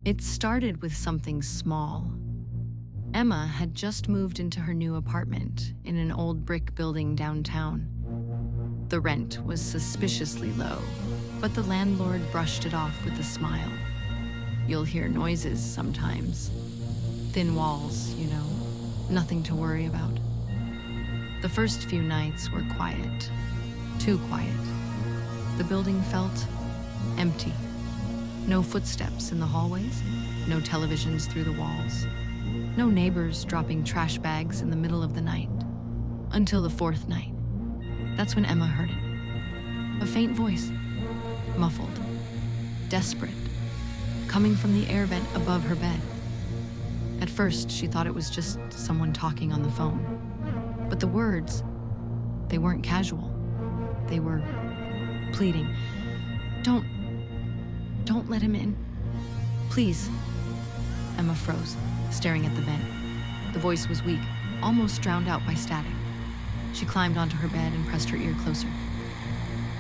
It started with something small. Emma had just moved into her new apartment in an old brick building downtown. The rent was suspiciously low, but the landlord brushed it off with a smile. You'll hear noises sometimes. Thin walls, nothing to worry about. The first few nights were quiet, too quiet. The building felt empty. No footsteps in the hallways, no televisions through the walls, no neighbors dropping trash bags in the middle of the night. Until the fourth night. That's when Emma heard it. A faint voice, muffled, desperate, coming from the air vent above her bed. At first, she thought it was just someone talking on the phone. But the words, they weren't casual. They were pleading. Don't let him in. Please. Emma froze, staring at the vent. The voice was weak, almost drowned out by static. She climbed onto her bed and pressed her ear closer.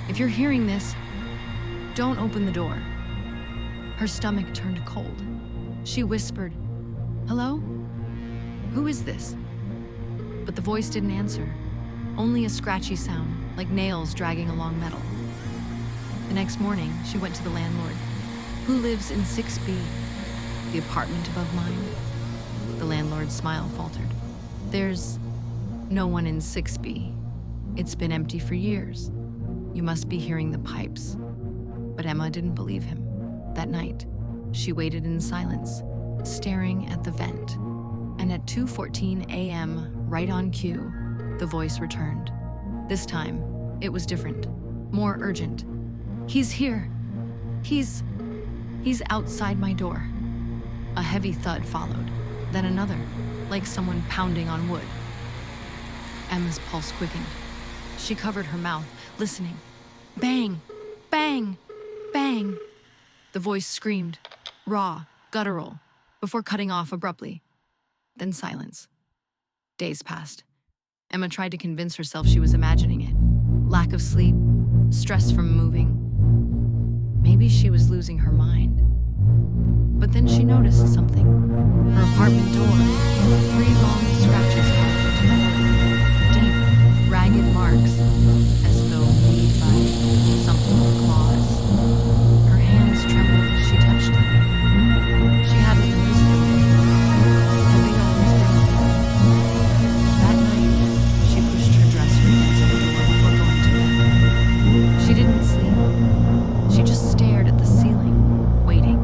If you're hearing this, don't open the door. Her stomach turned cold. She whispered, "Hello? Who is this?" But the voice didn't answer, only a scratchy sound, like nails dragging along metal. The next morning, she went to the landlord. "Who lives in 6B? The apartment above mine?" The landlord's smile faltered. "There's no one in 6B. It's been empty for years. You must be hearing the pipes." But Emma didn't believe him. That night, she waited in silence, staring at the vent. And at 2:14 a.m., right on cue, the voice returned. This time, it was different, more urgent. "He's here. He's outside my door." A heavy thud followed, then another, like someone pounding on wood. Emma's pulse quickened. She covered her mouth, listening. Bang! Bang! Bang! The voice screamed, raw, guttural, before cutting off abruptly. Then silence. Days passed. Emma tried to convince herself she was imagining it. Lack of sleep, stress from moving. Maybe she was losing her mind. But then she noticed something. Her apartment door, 3 long scratches carved into the wood. Deep, ragged marks, as though made by something with claws. Her hands trembled as she touched them. She hadn't noticed them before, and they'd always been there. That night, she pushed her dresser against the door before going to bed. She didn't sleep. She just stared at the ceiling, waiting.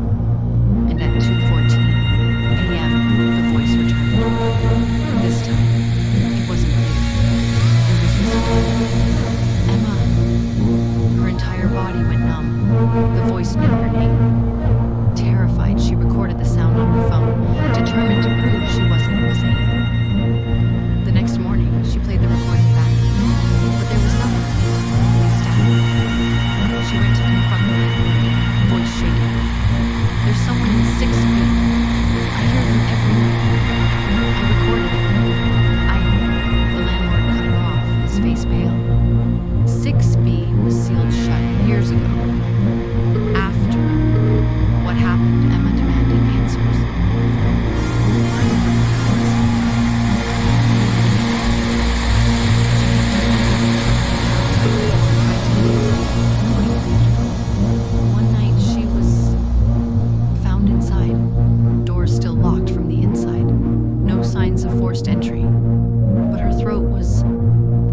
And at 2:14 a.m., the voice returned. This time, it wasn't clear. It was whispered. "Emma." Her entire body went numb. The voice knew her name. Terrified, she recorded the sound on her phone, determined to prove she wasn't insane. The next morning, she played the recording back, but there was nothing, only static. She went to confront the landlord, voice shaking. "There's someone in 6B. I hear them every night. I recorded it. The landlord cut her off, his face pale. 6B was sealed shut years ago. After what happened, Emma demanded answers. One night she was found inside, doors still locked from the inside, no signs of forced entry. But her throat was...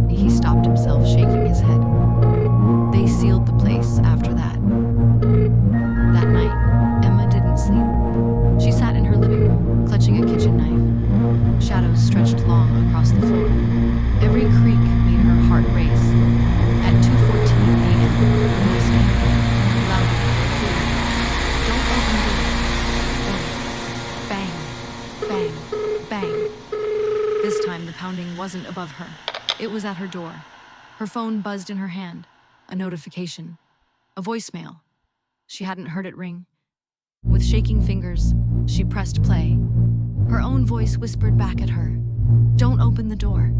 He stopped himself, shaking his head. They sealed the place after that. That night, Emma didn't sleep. She sat in her living room, clutching a kitchen knife. Shadows stretched long across the floor. Every creak made her heart race. At 2:14 a.m., the voice came louder, clearer. "Don't open the door." Bang, bang, bang. This time, the pounding wasn't above her. It was at her door. Her phone buzzed in her hand. A notification. A voicemail. She hadn't heard it ring. With shaking fingers, she pressed play. Her own voice whispered back at her, "Don't open the door."